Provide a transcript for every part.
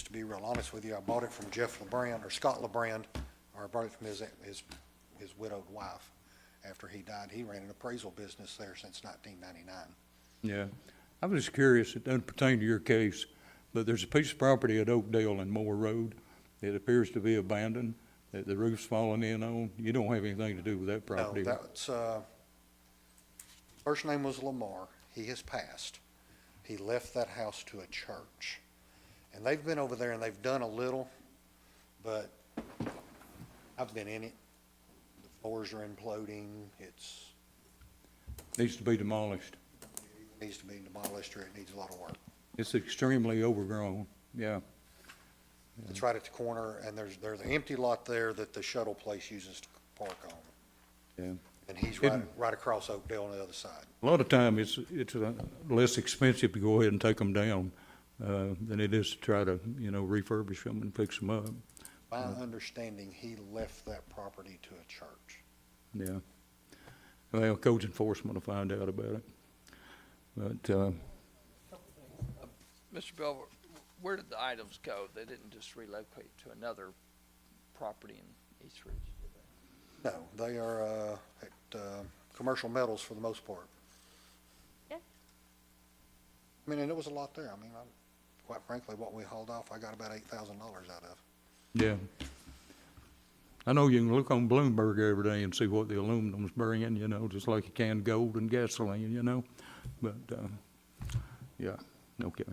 Just to be real honest with you, I bought it from Jeff LeBrand, or Scott LeBrand, or I bought it from his widowed wife. After he died, he ran an appraisal business there since 1999. Yeah. I was just curious, it doesn't pertain to your case, but there's a piece of property at Oakdale and Moore Road that appears to be abandoned, that the roof's fallen in on. You don't have anything to do with that property. No, that's, first name was Lamar. He has passed. He left that house to a church. And they've been over there and they've done a little, but I've been in it. The floors are imploding. Needs to be demolished. It needs to be demolished, or it needs a lot of work. It's extremely overgrown, yeah. It's right at the corner, and there's an empty lot there that the shuttle place uses to park on. Yeah. And he's Isn't- right across Oakdale on the other side. A lot of time, it's less expensive to go ahead and take them down than it is to try to, refurbish them and fix them up. My understanding, he left that property to a church. Yeah. Well, codes enforcement will find out about it. But, Mr. Bell, where did the items go? They didn't just relocate to another property in East Ridge, did they? No, they are at Commercial Metals for the most part. Yeah. I mean, and there was a lot there. I mean, quite frankly, what we hauled off, I got about $8,000 out of. yeah. I know you can look on Bloomberg every day and see what the aluminum's bringing, just like you can gold and gasoline, But, yeah, okay.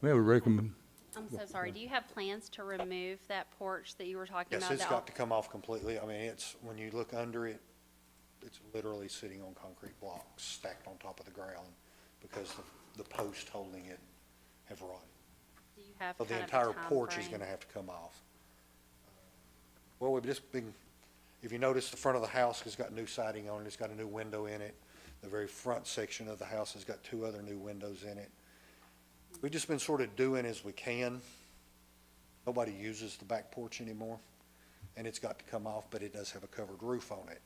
We have a recommend. I'm so sorry. Do you have plans to remove that porch that you were talking Yes, about? it's got to come off completely. I mean, when you look under it, it's literally sitting on concrete blocks stacked on top of the ground because the posts holding it have rotted. Do you have So the kind of a entire time porch is frame? gonna have to come off. Well, we've just been, if you notice, the front of the house has got new siding on it, it's got a new window in it. The very front section of the house has got 2 other new windows in it. We've just been sort of doing as we can. Nobody uses the back porch anymore, and it's got to come off, but it does have a covered roof on it.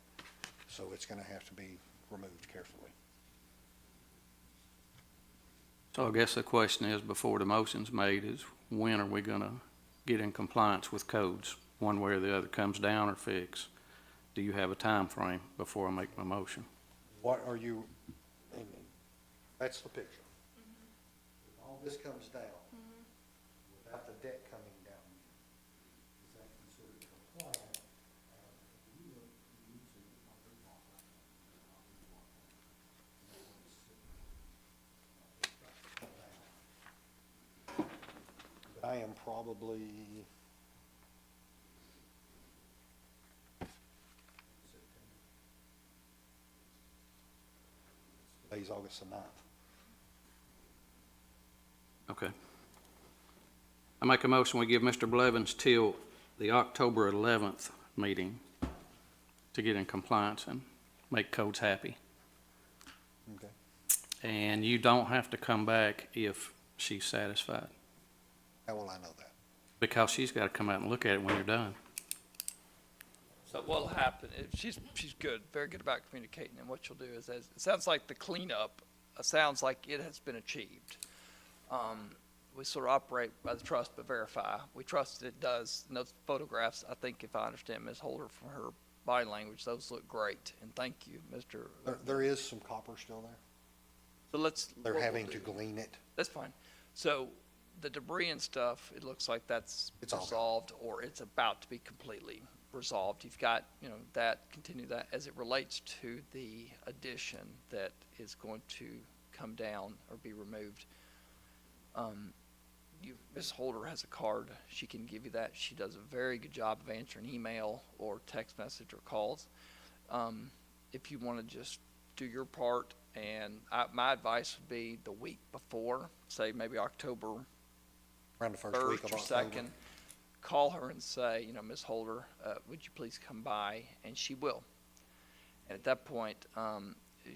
So it's gonna have to be removed carefully. So I guess the question is, before the motion's made, is when are we gonna get in compliance with codes, one way or the other, comes down or fix? Do you have a time frame before I make my motion? What are you, that's the picture. If all this comes down, without the deck coming down, is that considered compliant? I am probably today's August the 9th. Okay. I make a motion, we give Mr. Blevins till the October 11th meeting to get in compliance and make codes happy. Okay. And you don't have to come back if she's satisfied, How will I know that? because she's got to come out and look at it when you're done. So what'll happen, if she's good, very good about communicating, and what you'll do is, it sounds like the cleanup, sounds like it has been achieved. We sort of operate by the trust but verify. We trust that it does. And those photographs, I think if I understand Ms. Holder from her body language, those look great. And thank you, Mr. There is some copper still there. So let's. They're what we'll having do- to glean it. That's fine. So the debris and stuff, it looks like that's It's all gone. resolved, or it's about to be completely resolved. You've got, that, continue that. As it relates to the addition that is going to come down or be removed, Ms. Holder has a card. She can give you that. She does a very good job of answering email or text message or calls. If you want to just do your part, and my advice would be the week before, say maybe October Around the first week 1st of or October. 2nd, call her and say, Ms. Holder, would you please come by? And she will. And at that point,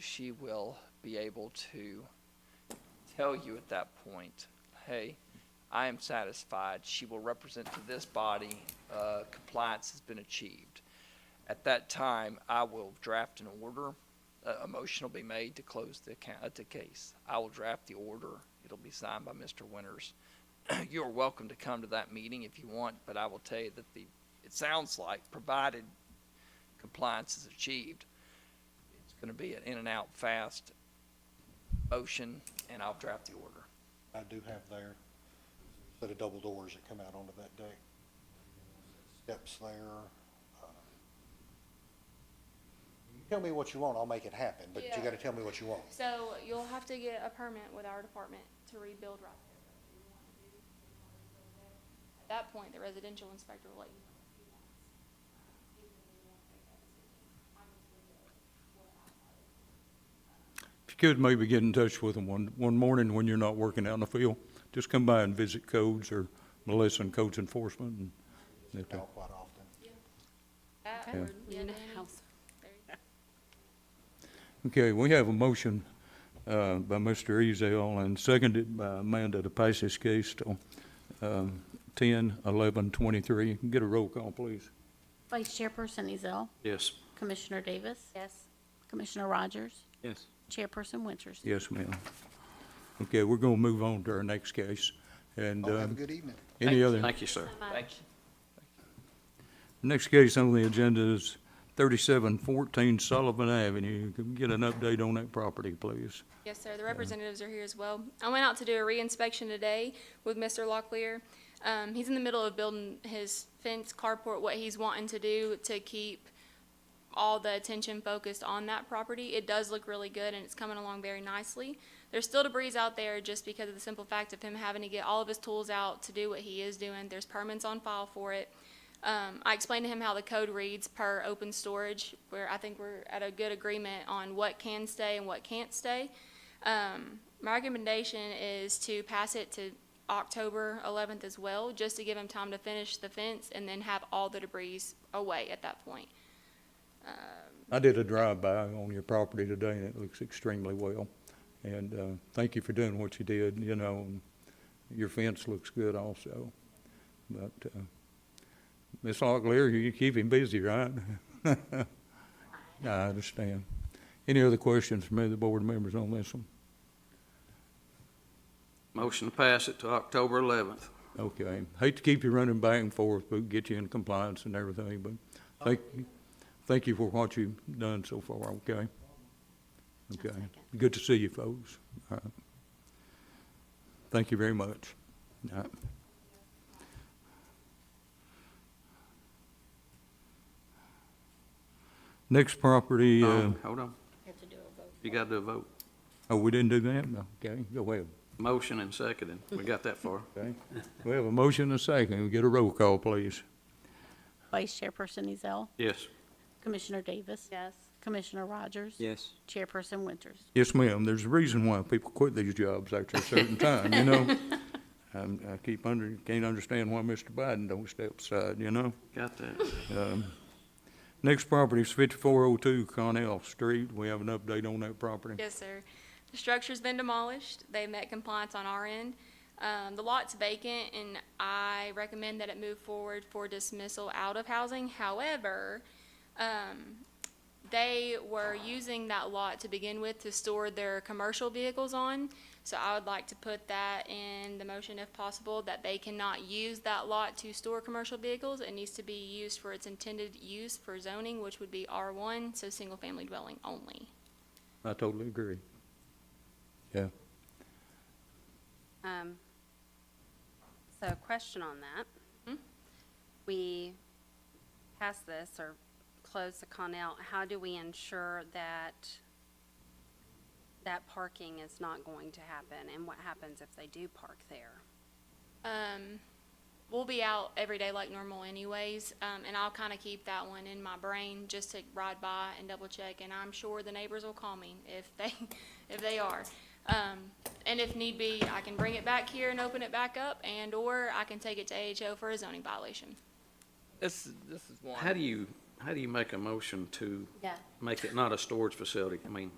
she will be able to tell you at that point, hey, I am satisfied. She will represent to this body, compliance has been achieved. At that time, I will draft an order. A motion will be made to close the case. I will draft the order. It'll be signed by Mr. Winters. you're welcome to come to that meeting if you want, but I will tell you that it sounds like, provided compliance is achieved, it's gonna be an in and out fast motion, and I'll draft the order. I do have there, set of double doors that come out onto that deck. Steps there. You tell me what you want, I'll make it happen, but you Yeah. gotta tell me what you want. So you'll have to get a permit with our department to rebuild right there. At that point, the residential inspector will let you know if he wants. Even if they won't make that decision. I'm just gonna do what I If you could maybe get in touch with them one morning when you're not working out in the field, just come by and visit codes or Melissa and codes enforcement and if they- Out quite often. That Yeah. or, In yeah, the Danny. house. There you go. Okay, we have a motion by Mr. Ezell and seconded by Amanda to pass this case to 10-11-23. Get a roll call, please. Vice Chairperson Ezell, Yes. Commissioner Davis, Yes. Commissioner Rogers, Yes. Chairperson Winters. Yes, ma'am. Okay, we're gonna move on to our next case. And Oh, have a good evening. any other, Thank you, sir. Thank you. next case on the agenda is 3714 Sullivan Avenue. Can we get an update on that property, please? Yes, sir. The representatives are here as well. I went out to do a re-inspection today with Mr. Locklear. He's in the middle of building his fence carport, what he's wanting to do to keep all the attention focused on that property. It does look really good and it's coming along very nicely. There's still debris out there just because of the simple fact of him having to get all of his tools out to do what he is doing. There's permits on file for it. I explained to him how the code reads per open storage, where I think we're at a good agreement on what can stay and what can't stay. My recommendation is to pass it to October 11th as well, just to give him time to finish the fence and then have all the debris away at that point. I did a drive-by on your property today, and it looks extremely well. And thank you for doing what you did, you know, and your fence looks good also. But Ms. Locklear, you keep him busy, right? I understand. Any other questions from any of the board members on this one? Motion to pass it to October 11th. Okay. Hate to keep you running back and forth, but get you in compliance and everything, but thank you for what you've done so far, okay? Okay. second. Good to see you folks. All right. Thank you very much. All right. Next property, Hold on. You have to do a vote. You got to do a vote. oh, we didn't do that? Okay, go ahead. Motion and seconded. We got that far. Okay. We have a motion and a second. We get a roll call, please. Vice Chairperson Ezell, Yes. Commissioner Davis, Yes. Commissioner Rogers, Yes. Chairperson Winters. Yes, ma'am. There's a reason why people quit these jobs after a certain time, you know? Can't understand why Mr. Biden don't step aside, you know? Got that. Next property is 5402 Connell Street. We have an update on that property. Yes, sir. The structure's been demolished. They've met compliance on our end. The lot's vacant, and I recommend that it move forward for dismissal out of housing. However, they were using that lot to begin with to store their commercial vehicles on. So I would like to put that in the motion if possible, that they cannot use that lot to store commercial vehicles. It needs to be used for its intended use for zoning, which would be R1, so single-family dwelling only. I totally agree. Yeah. So question on that. Hmm? We pass this or close the Connell, how do we ensure that that parking is not going to happen? And what happens if they do park there? We'll be out every day like normal anyways, and I'll kind of keep that one in my brain just to ride by and double check, and I'm sure the neighbors will call me if they are. And if need be, I can bring it back here and open it back up, or I can take it to AHO for a zoning violation. This is one. How do you make a motion to Yeah. make it not a storage facility? I mean,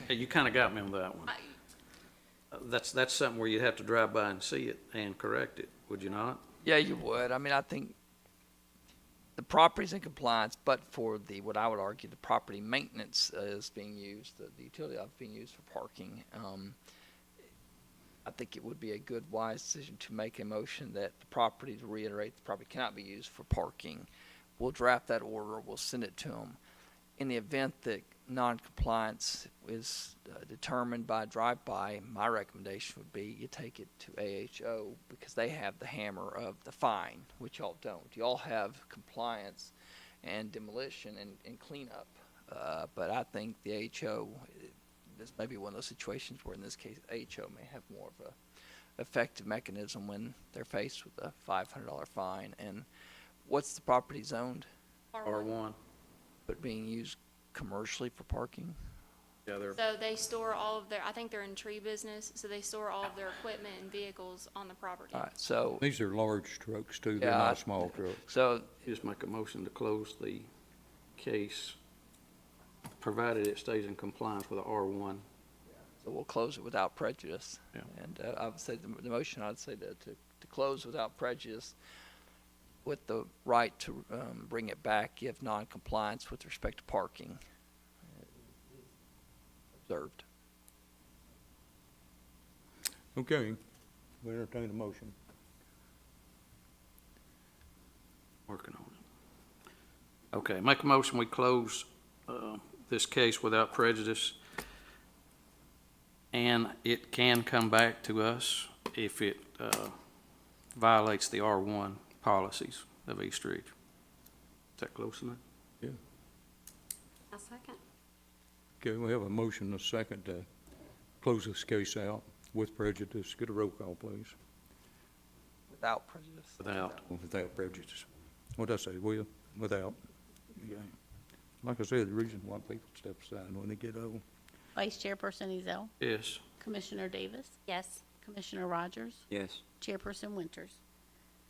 you kind of got me on that one. That's something where you'd have to drive by and see it and correct it, would you not? Yeah, you would. I mean, I think the property's in compliance, but for what I would argue, the property maintenance is being used, the utility is being used for parking. I think it would be a good, wise decision to make a motion that the property, to reiterate, the property cannot be used for parking. We'll draft that order, we'll send it to them. In the event that non-compliance is determined by drive-by, my recommendation would be you take it to AHO because they have the hammer of the fine, which y'all don't. Y'all have compliance and demolition and cleanup. But I think the AHO, this may be one of those situations where in this case, AHO may have more of a effective mechanism when they're faced with a $500 fine. And what's the property zoned, R1. but being used commercially for parking? Yeah, they're, So they store all of their, I think they're in tree business, so they store all of their equipment and vehicles on the property. All right, so, These are large trucks too, they're Yeah, not small trucks. so just make a motion to close the case, provided it stays in compliance with the R1. So we'll close it without prejudice. Yeah. And I would say the motion, I'd say to close without prejudice with the right to bring it back if non-compliance with respect to parking observed. Okay, we entertain a motion. Working on it. Okay, make a motion, we close this case without prejudice. And it can come back to us if it violates the R1 policies of East Ridge. Is that close enough? A second. Okay, we have a motion, and a second to close this case out with prejudice. Get a roll call, please. Without prejudice. Without. Without prejudice. What'd I say, Will? Without. Yeah. Like I said, the reason why people step aside when they get old. Vice Chairperson Ezell, Yes. Commissioner Davis, Yes. Commissioner Rogers, Yes. Chairperson Winters.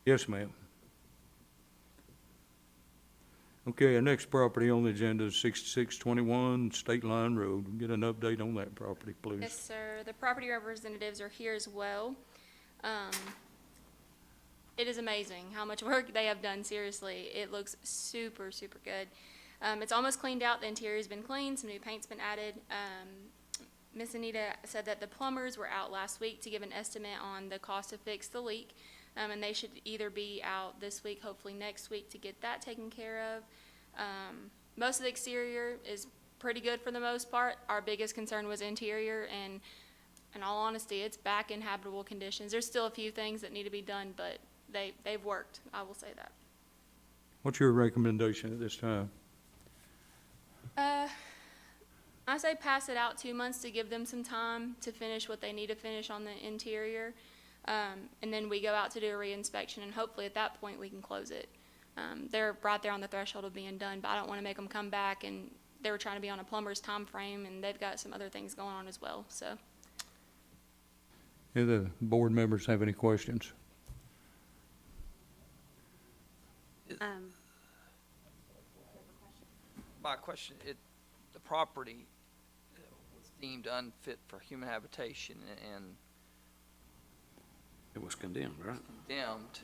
Yes, ma'am. Okay, our next property on the agenda is 6621 State Line Road. Get an update on that property, please. Yes, sir. The property representatives are here as well. It is amazing how much work they have done, seriously. It looks super, super good. It's almost cleaned out. The interior's been cleaned, some new paint's been added. Miss Anita said that the plumbers were out last week to give an estimate on the cost to fix the leak. And they should either be out this week, hopefully next week, to get that taken care of. Most of the exterior is pretty good for the most part. Our biggest concern was interior, and in all honesty, it's back in habitable conditions. There's still a few things that need to be done, but they've worked, I will say that. What's your recommendation at this time? I say pass it out 2 months to give them some time to finish what they need to finish on the interior. And then we go out to do a reinspection, and hopefully at that point we can close it. They're right there on the threshold of being done, but I don't want to make them come back, and they were trying to be on a plumber's time frame, and they've got some other things going on as well, so. Do the board members have any questions? My question, the property was deemed unfit for human habitation and It was condemned, right? condemned.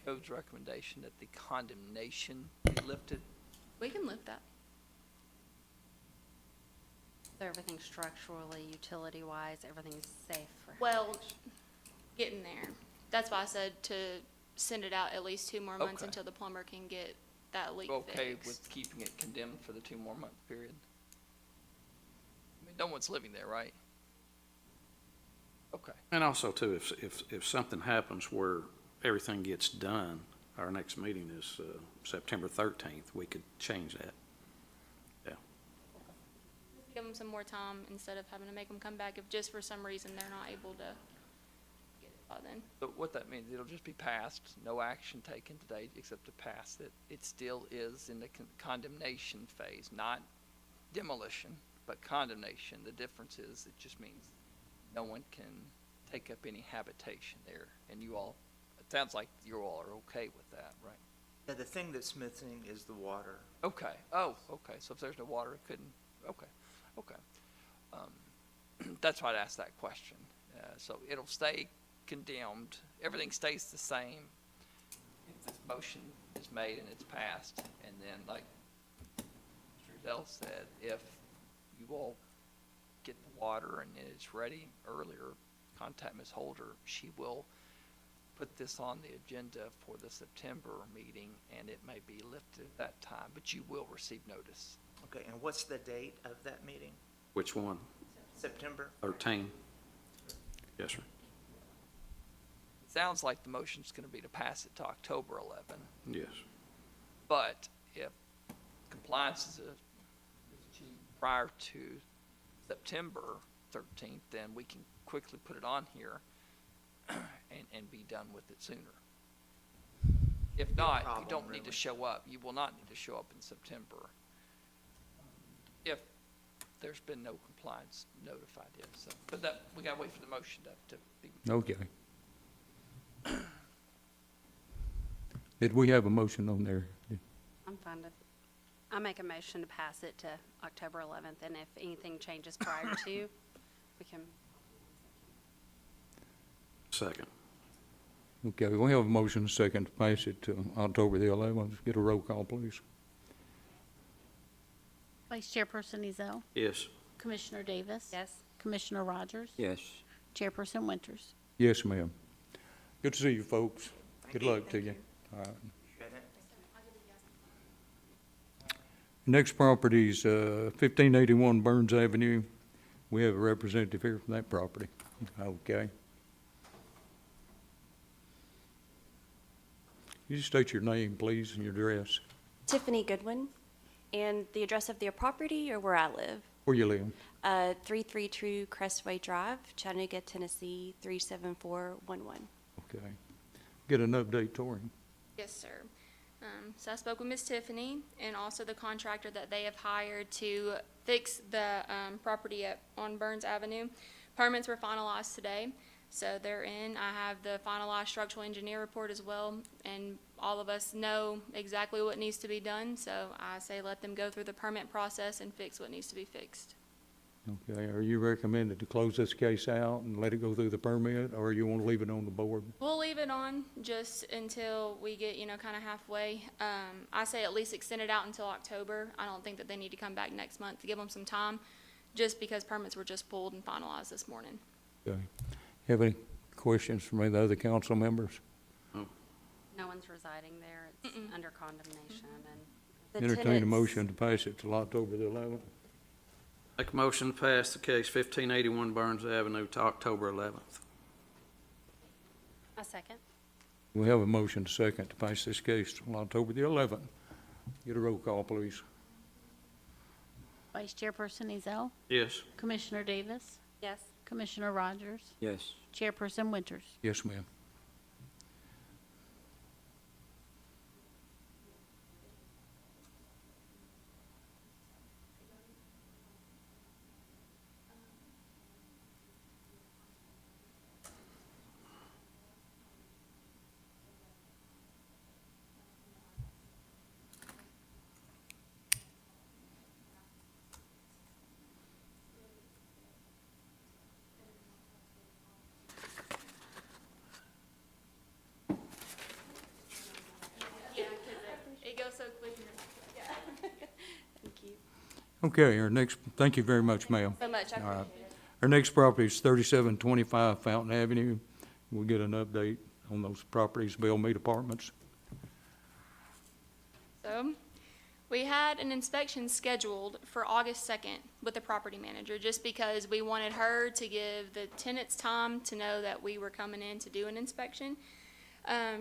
Code's recommendation that the condemnation be lifted. We can lift that. So everything structurally, utility-wise, everything's safe for. Well, getting there. That's why I said to send it out at least 2 more months Okay. until the plumber can get that leak Okay fixed. with keeping it condemned for the 2 more month period? I mean, no one's living there, right? Okay. And also too, if something happens where everything gets done, our next meeting is September 13th, we could change that. Give them some more time instead of having to make them come back if just for some reason they're not able to get it by then. So what that means, it'll just be passed, no action taken today except to pass it. It still is in the condemnation phase, not demolition, but condemnation. The difference is, it just means no one can take up any habitation there. And you all, it sounds like you all are okay with that, right? Yeah, the thing that's missing is the water. Okay, oh, okay, so if there's no water, it couldn't, okay. That's why I asked that question. So it'll stay condemned, everything stays the same if this motion is made and it's passed. And then, like Mr. Dell said, if you all get the water and it's ready earlier, contact Ms. Holder. She will put this on the agenda for the September meeting, and it may be lifted at that time, but you will receive notice. Okay, and what's the date of that meeting? Which one? September? 13? Yes, sir. Sounds like the motion's gonna be to pass it to October 11, Yes. but if compliance is achieved prior to September 13th, then we can quickly put it on here and be done with it sooner. If not, you problem, don't need to really. show up. You will not need to show up in September if there's been no compliance notified yet. So, but that, we gotta wait for the motion to be. Okay. Did we have a motion on there? I'm fine to, I make a motion to pass it to October 11th, and if anything changes prior to, we can, Second. Okay, we have a motion second to pass it to October the 11th. Get a roll call, please. Vice Chairperson Ezell, Yes. Commissioner Davis. yes? Commissioner Rogers. Yes. Chairperson Winters. Yes, ma'am. Good to see you, folks. Good you. luck to Thank you. All right. Shouldn't it? Next property is 1581 Burns Avenue. We have a representative here from that property. Okay. You just state your name, please, and your address, Tiffany Goodwin, and the address of their property or where I live. where you live. 332 Crestway Drive, Chattanooga, Tennessee, 37411. Okay. Get an update, Tori. Yes, sir. So I spoke with Miss Tiffany and also the contractor that they have hired to fix the property on Burns Avenue. Permits were finalized today, so they're in. I have the finalized structural engineer report as well, and all of us know exactly what needs to be done, so I say let them go through the permit process and fix what needs to be fixed. Okay, are you recommended to close this case out and let it go through the permit, or you want to leave it on the board? We'll leave it on just until we get, kind of halfway. I say at least extend it out until October. I don't think that they need to come back next month to give them some time, just because permits were just pulled and finalized this morning. Okay. Have any questions from any of the other council members? No one's residing there. It's under condemnation, and The Entertain a tenants- motion to pass it till October the 11th. Make a motion to pass the case 1581 Burns Avenue to October 11th. a second? We have a motion to second to pass this case till October the 11th. Get a roll call, please. Vice Chairperson Ezell, Yes. Commissioner Davis. Yes? Commissioner Rogers. Yes. Chairperson Winters. Yes, ma'am. Yeah, it goes so quick. Thank you Okay, our next, thank you very much, ma'am. so much. I All right. appreciate it. Our next property is 3725 Fountain Avenue. We'll get an update on those properties, Bell Mead Apartments. So, we had an inspection scheduled for August 2nd with the property manager, just because we wanted her to give the tenants time to know that we were coming in to do an inspection.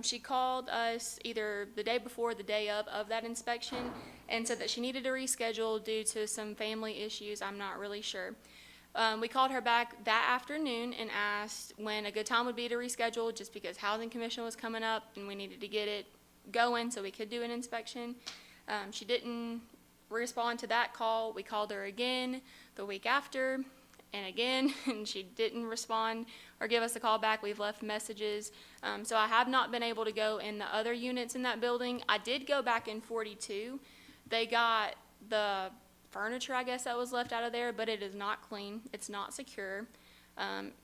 She called us either the day before or the day of that inspection and said that she needed to reschedule due to some family issues. I'm not really sure. We called her back that afternoon and asked when a good time would be to reschedule, just because Housing Commission was coming up and we needed to get it going so we could do an inspection. She didn't respond to that call. We called her again the week after and again, and she didn't respond or give us a call back. We've left messages. So I have not been able to go in the other units in that building. I did go back in 42. They got the furniture, I guess, that was left out of there, but it is not clean. It's not secure.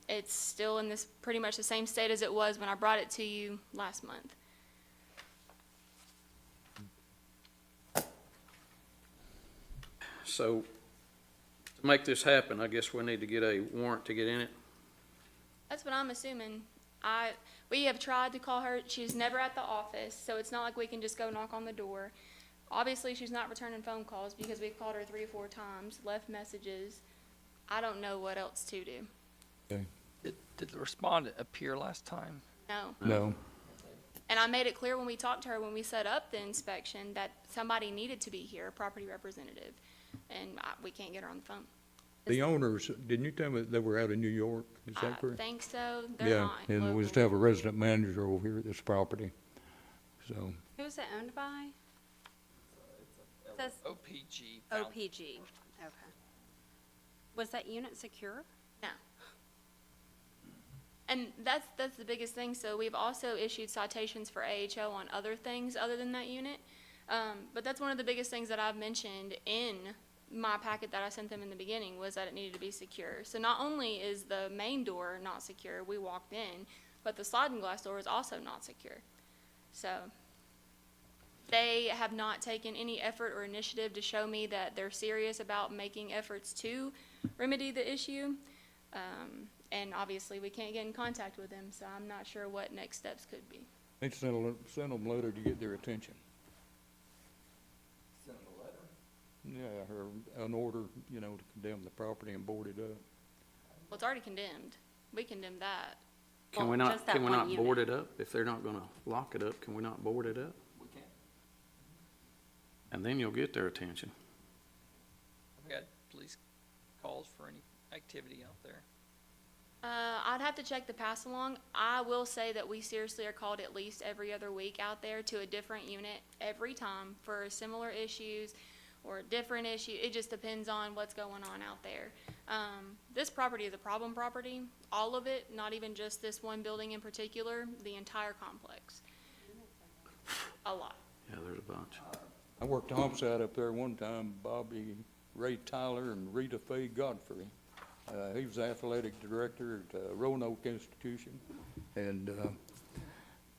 It's still in this pretty much the same state as it was when I brought it to you last month. So To make this happen, I guess we need to get a warrant to get in it. That's what I'm assuming. We have tried to call her, she's never at the office, so it's not like we can just go knock on the door. Obviously, she's not returning phone calls because we've called her 3 or 4 times, left messages. I don't know what else to do. Did the respondent appear last time? No. No. And I made it clear when we talked to her, when we set up the inspection, that somebody needed to be here, a property representative, and we can't get her on the phone. The owners, didn't you tell me that they were out in New York? Is I that correct? think so. They're Yeah, not and we just local. have a resident manager over here at this property, so. Who's it owned by? Says OPG. Found- OPG, okay. Was that unit secure? No. And that's the biggest thing. So we've also issued citations for AHO on other things other than that unit. But that's one of the biggest things that I've mentioned in my packet that I sent them in the beginning, was that it needed to be secure. So not only is the main door not secure, we walked in, but the sliding glass door is also not secure. So they have not taken any effort or initiative to show me that they're serious about making efforts to remedy the issue. And obviously, we can't get in contact with them, so I'm not sure what next steps could be. They send them a letter to get their attention. Send them a letter. Yeah, or an order, you know, to condemn the property and board it up. Well, it's already condemned. We condemned that. Can we Well, not, just that can we one not unit. board it up? If they're not gonna lock it up, can we not board it up? We can. And then you'll get their attention. We had police calls for any activity out there. I'd have to check the pass along. I will say that we seriously are called at least every other week out there to a different unit every time for similar issues or a different issue. It just depends on what's going on out there. This property is a problem property, all of it, not even just this one building in particular, the entire complex. A lot. Yeah, there's a bunch. I worked the homicide up there one time, Bobby Ray Tyler and Rita Faye Godfrey. He was the athletic director at Roanoke Institution. And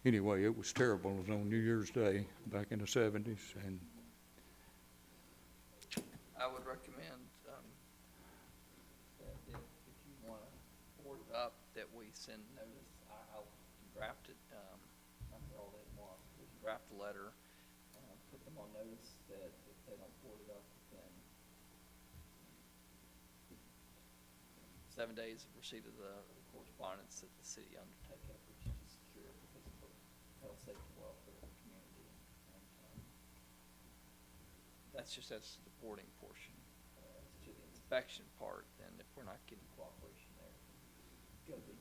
anyway, it was terrible. It was on New Year's Day back in the 70s. And I would recommend, that if you want to board it up, that we send notice. I'll draft it, I'm here all day tomorrow. We can draft a letter, put them on notice that if they don't board it up within 7 days of receipt of the correspondence, that the city undertake efforts to secure it because of health, safety, and welfare of the community. And, that's just as the boarding portion. As to the inspection part, then if we're not getting cooperation there, go the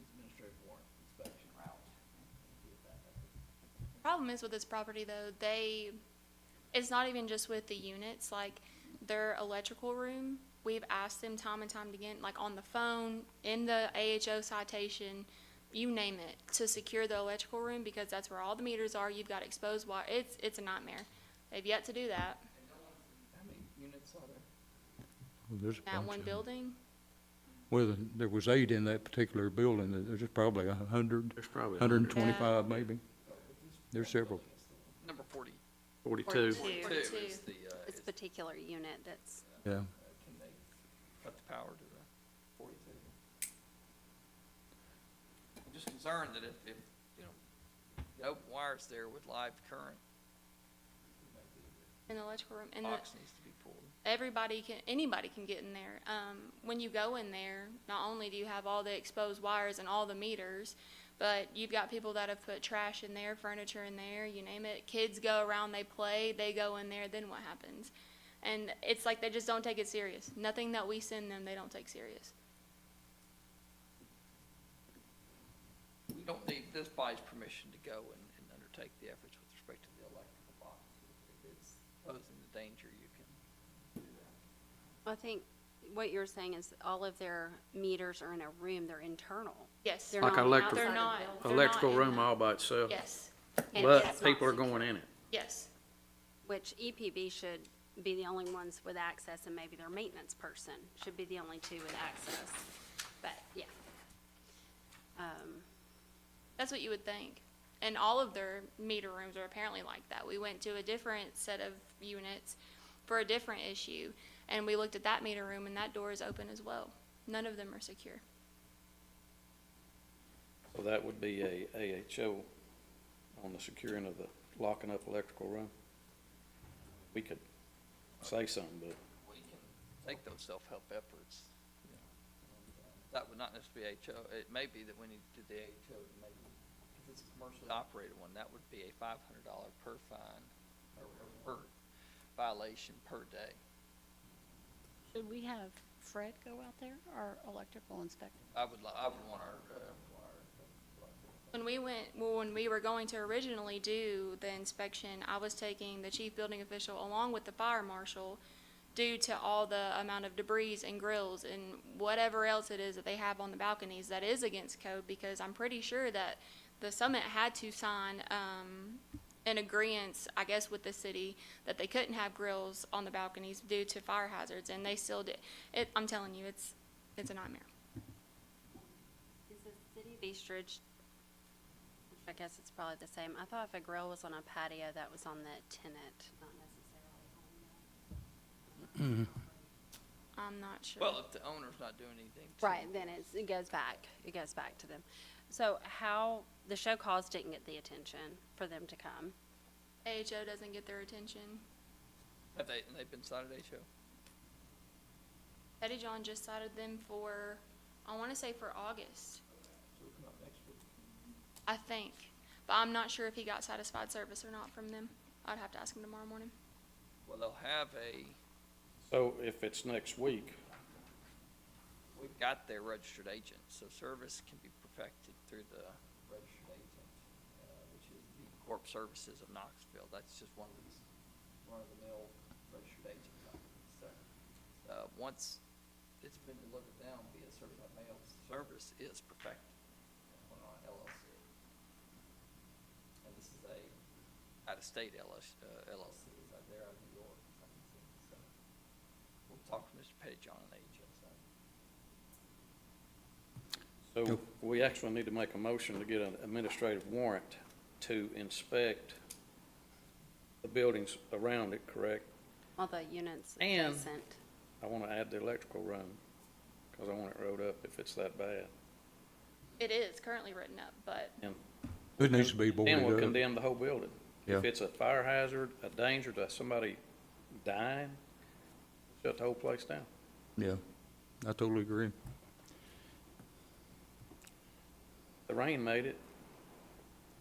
administrative warrant inspection route. And get that effort. Problem is with this property though, it's not even just with the units, like their electrical room, we've asked them time and time again, like on the phone, in the AHO citation, you name it, to secure the electrical room because that's where all the meters are, you've got exposed wire, it's a nightmare. They've yet to do that, How many units are there? there's a that bunch one of them. building. Well, there was 8 in that particular building. There's probably 100, There's probably 125 maybe. There's several. Number 42. 42 42. is the, This particular unit that's, Yeah. can they cut the power to the 42? I'm just concerned that if, you know, the open wires there with live current, In the electrical room, and box needs to be pulled. anybody can get in there. When you go in there, not only do you have all the exposed wires and all the meters, but you've got people that have put trash in there, furniture in there, you name it. Kids go around, they play, they go in there, then what happens? And it's like they just don't take it serious. Nothing that we send them, they don't take serious. We don't need this body's permission to go and undertake the efforts with respect to the electrical box. If it's posing the danger, you can do that. I think what you're saying is all of their meters are in a room, they're internal. Yes. They're Like not electric- They're outside not. the building. They're Electrical not in room the- all by itself. Yes, And But it's not people are secure. going in it. yes. Which EPB should be the only ones with access, and maybe their maintenance person should be the only two with access. But, yeah. That's what you would think. And all of their meter rooms are apparently like that. We went to a different set of units for a different issue, And we looked at that meter room, and that door is open as well. None of them are secure. So that would be a AHO on the securing of the locking up electrical room. We could say something, but We can take those self-help efforts. you know. That would not necessarily be HO. It may be that we need to do the HO, maybe, if it's a commercially operated one, that would be a $500 per fine, or per violation per day. Should we have Fred go out there, our electrical inspector? I would want our When we were going to originally do the inspection, I was taking the chief building official along with the fire marshal due to all the amount of debris and grills and whatever else it is that they have on the balconies that is against code, because I'm pretty sure that the summit had to sign, an agreement, I guess, with the city that they couldn't have grills on the balconies due to fire hazards, and they still did. I'm telling you, it's a nightmare. Is the city of Eastridge, which I guess it's probably the same, I thought if a grill was on a patio, that was on the tenant, not necessarily on I'm not sure. Well, if the owner's not doing anything the. Right, then it goes back to them. So how, the show cause didn't get the attention for them to come. AHO doesn't get their attention. they've been cited HO? Eddie John just cited them for, I want to say for August, I think. But I'm not sure if he got satisfied service or not from them. I'd have to ask him tomorrow morning. Well, they'll have so if it's next week, we've got their registered agent, so service can be perfected through the registered agent, which is the Corp Services of Knoxville. That's just one of the mill registered agent companies. So, once it's been delivered down via certified mail, service is perfected on our LLC. And this is a out-of-state LLC, it's out there out of New York. So, we'll talk to Mr. Pettyjohn and AHS. so we actually need to make a motion to get an administrative warrant to inspect the buildings around it, correct? All the units And- adjacent. I want to add the electrical room, because I want it rode up if it's that bad. It is currently written up, but And It needs to be then we'll boarded up. condemn the whole building. If Yeah. it's a fire hazard, a danger to somebody dying, shut the whole place down. Yeah, I totally agree. The rain made it.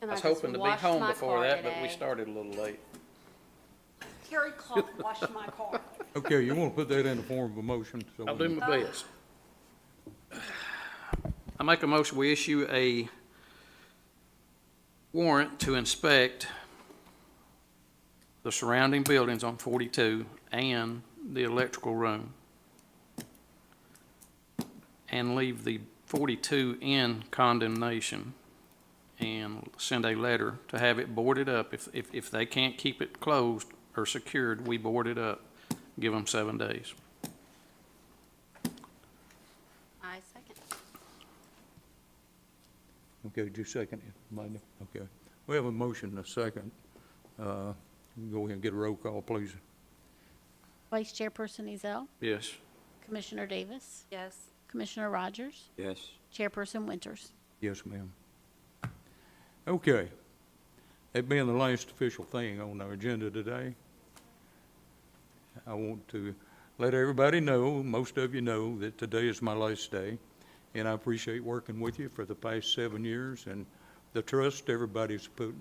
And I was just hoping to be washed home my before car that, but we today. started a little late. Terry Clark washed my car. Okay, you want to put that in the form of a motion? So I'll we- do my best. I make a motion, we issue a warrant to inspect the surrounding buildings on 42 and the electrical room, and leave the 42 in condemnation, and send a letter to have it boarded up. If they can't keep it closed or secured, we board it up. Give them 7 days. I second. Okay, did you second it, Amanda? Okay. We have a motion, and a second. Go ahead and get a roll call, please. Vice Chairperson Ezell, Yes. Commissioner Davis, Yes. Commissioner Rogers, Yes. Chairperson Winters. Yes, ma'am. Okay. That being the last official thing on our agenda today, I want to let everybody know, most of you know, that today is my last day, and I appreciate working with you for the past 7 years, and the trust everybody's put,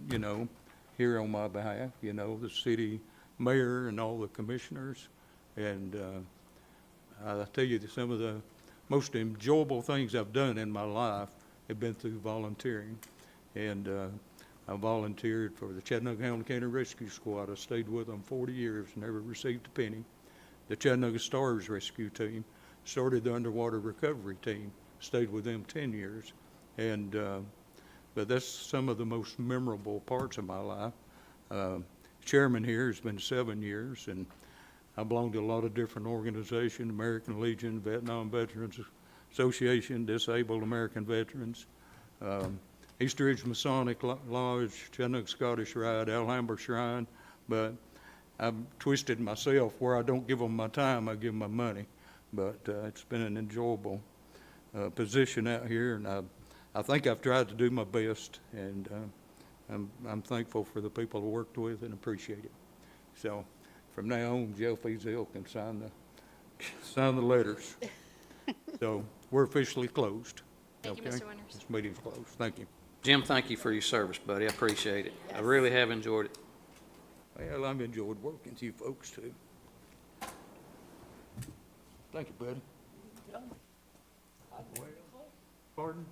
here on my behalf, the city mayor and all the commissioners, and I tell you that some of the most enjoyable things I've done in my life have been through volunteering. And I volunteered for the Chattanooga Hamilton County Rescue Squad. I stayed with them 40 years, never received a penny. The Chattanooga Stars Rescue Team, started the Underwater Recovery Team, stayed with them 10 years. And but that's some of the most memorable parts of my life. Chairman here has been 7 years, and I belong to a lot of different organizations: American Legion, Vietnam Veterans Association, Disabled American Veterans, East Ridge Masonic Lodge, Chattanooga Scottish Rite, Alhambra Shrine. But I've twisted myself where I don't give them my time, I give them my money. But it's been an enjoyable position out here, and I think I've tried to do my best, and I'm thankful for the people I worked with and appreciate it. So from now on, Jeff Ezel can sign the letters. So we're officially closed. Thank you, Okay? Mr. Winters. This meeting's closed. Thank you. Jim, thank you for your service, buddy. I appreciate it. I really have enjoyed it. Well, I've enjoyed working with you folks too. Thank you, buddy. Pardon?